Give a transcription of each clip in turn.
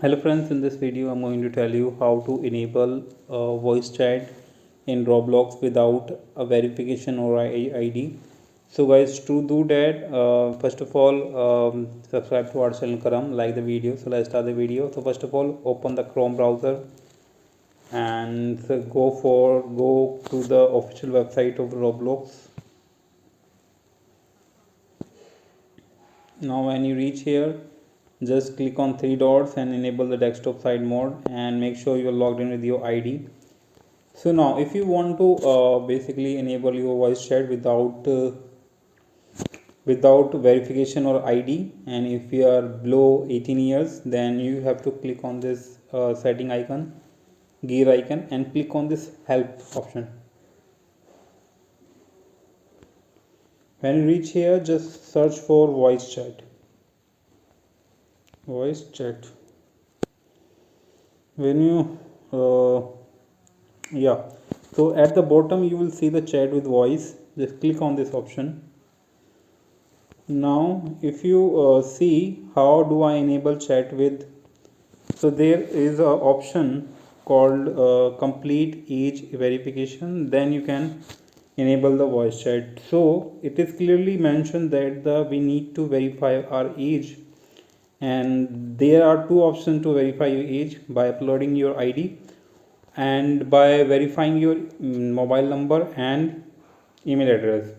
Hello friends, in this video I'm going to tell you how to enable voice chat in Roblox without a verification or ID. So guys, to do that, first of all, subscribe to our channel Karam, like the video. So let's start the video. So first of all, open the Chrome browser and go to the official website of Roblox. Now when you reach here, just click on three dots and enable the desktop side mode and make sure you are logged in with your ID. So now if you want to basically enable your voice chat without verification or ID, and if you are below 18 years, then you have to click on this setting icon, gear icon, and click on this help option. When you reach here, just search for voice chat. When you yeah, so at the bottom you will see the chat with voice. Just click on this option. Now if you see how do I enable chat with, so there is a option called complete age verification, then you can enable the voice chat. So it is clearly mentioned that we need to verify our age, and there are two options to verify your age: by uploading your ID and by verifying your mobile number and email address.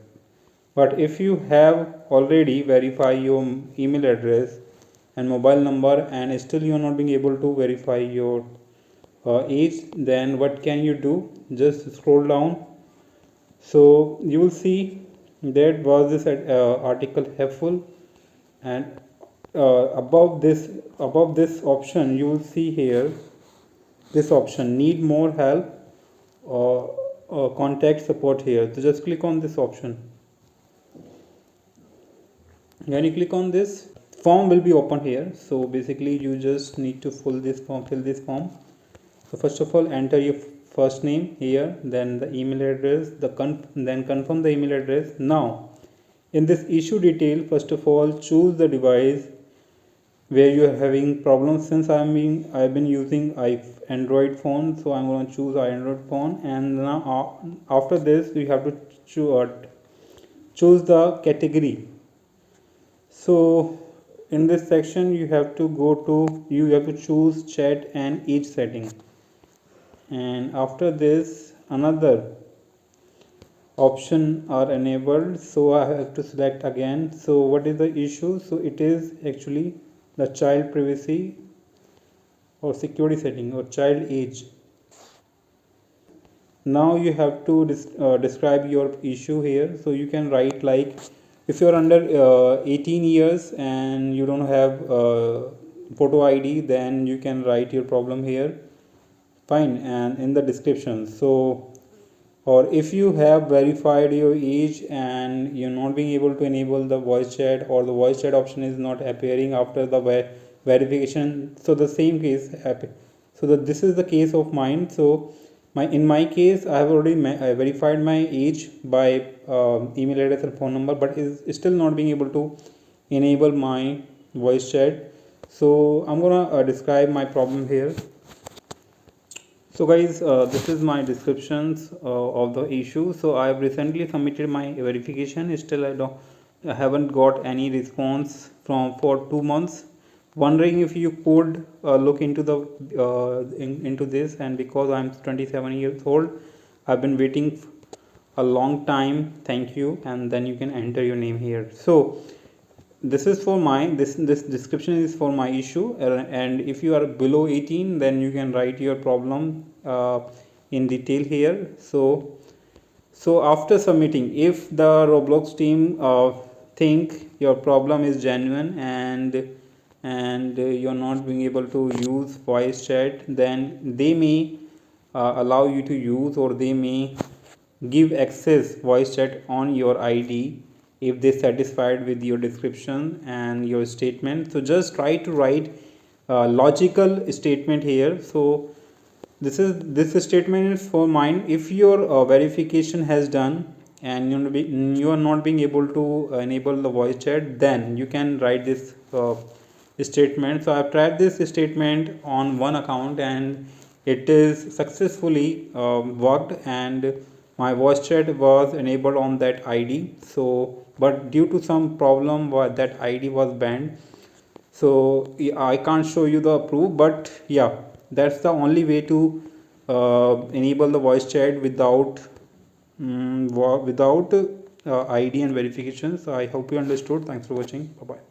But if you have already verified your email address and mobile number and still you are not being able to verify your age, then what can you do? Just scroll down. So you will see that was this article helpful, and above this option you will see here this option, need more help or contact support here. So just click on this option. When you click on this, form will be open here. So basically you just need to fill this form. So first of all, enter your first name here, then the email address, then confirm the email address. Now in this issue detail, first of all choose the device where you are having problems. Since I've been using Android phone, so I'm going to choose Android phone. And now after this you have to choose the category. So in this section you have to choose chat and age setting, and after this another option are enabled, so I have to select again. So what is the issue? So it is actually the child privacy or security setting or child age. Now you have to describe your issue here. So you can write like, if you're under 18 years and you don't have photo ID, then you can write your problem here, fine, and in the description. So, or if you have verified your age and you're not being able to enable the voice chat, or the voice chat option is not appearing after the verification, so the same case happen. So that this is the case of mine. So in my case I have already verified my age by email address and phone number, but is still not being able to enable my voice chat. So I'm gonna describe my problem here. So guys, this is my descriptions of the issue. So I have recently submitted my verification. Still I haven't got any response for 2 months. Wondering if you could look into into this. And because I'm 27 years old, I've been waiting a long time. Thank you. And then you can enter your name here. So this is for my this description is for my issue, and if you are below 18, then you can write your problem in detail here. So after submitting, if the Roblox team think your problem is genuine and you're not being able to use voice chat, then they may allow you to use, or they may give access voice chat on your ID if they satisfied with your description and your statement. So just try to write a logical statement here. So this statement is for mine. If your verification has done and you are not being able to enable the voice chat, then you can write this statement. So I've tried this statement on one account and it is successfully worked, and my voice chat was enabled on that ID. So but due to some problem that ID was banned, so I can't show you the proof, but yeah, that's the only way to enable the voice chat without without ID and verification. So I hope you understood. Thanks for watching. Bye bye.